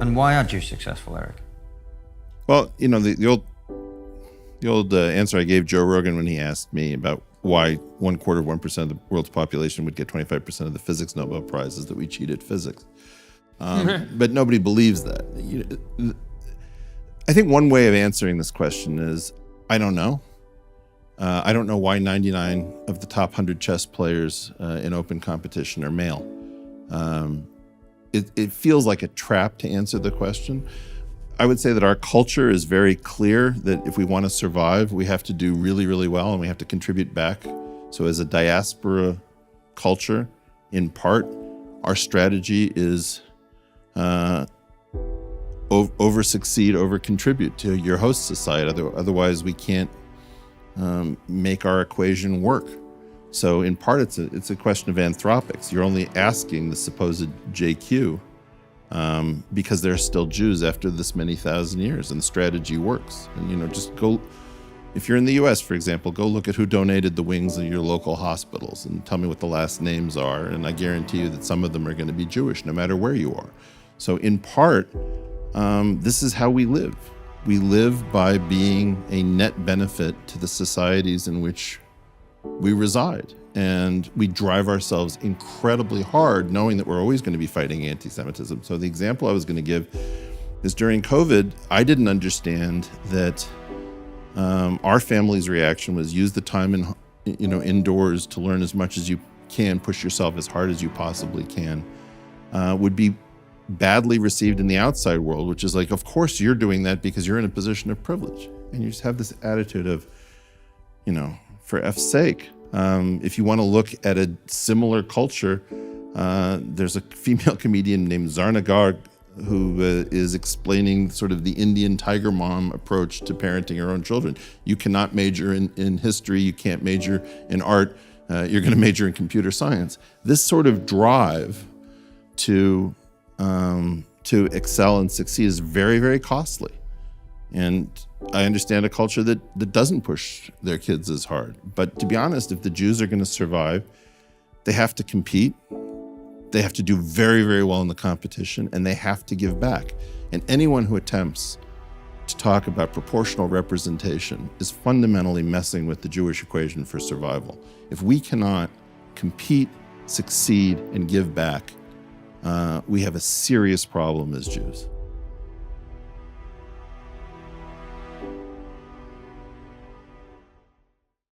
And why are Jews successful, Eric? Well, you know, the old answer I gave Joe Rogan when he asked me about why 1% of the world's population would get 25% of the physics Nobel Prize is that we cheated physics. But nobody believes that. I think one way of answering this question is, I don't know. I don't know why 99 of the top 100 chess players in open competition are male. It feels like a trap to answer the question. I would say that our culture is very clear that if we want to survive, we have to do really, really well and we have to contribute back. So as a diaspora culture, in part, our strategy is over succeed, over contribute to your host society. Otherwise, we can't make our equation work. So in part, it's a question of anthropics. You're only asking the supposed JQ because there are still Jews after this many thousand years, and the strategy works. And just go, if you're in the U.S., for example, go look at who donated the wings of your local hospitals and tell me what the last names are, and I guarantee you that some of them are going to be Jewish, no matter where you are. So in part, this is how we live. We live by being a net benefit to the societies in which we reside. And we drive ourselves incredibly hard, knowing that we're always going to be fighting anti-Semitism. So the example I was going to give is during COVID, I didn't understand that our family's reaction was use the time indoors to learn as much as you can, push yourself as hard as you possibly can, would be badly received in the outside world, which is like, of course you're doing that because you're in a position of privilege. And you just have this attitude of, for F's sake. If you want to look at a similar culture, there's a female comedian named Zarna Garg who is explaining sort of the Indian tiger mom approach to parenting her own children. You cannot major in history, you can't major in art, you're going to major in computer science. This sort of drive to excel and succeed is very, very costly. And I understand a culture that doesn't push their kids as hard. But to be honest, if the Jews are going to survive, they have to compete. They have to do very, very well in the competition, and they have to give back. And anyone who attempts to talk about proportional representation is fundamentally messing with the Jewish equation for survival. If we cannot compete, succeed, and give back, we have a serious problem as Jews.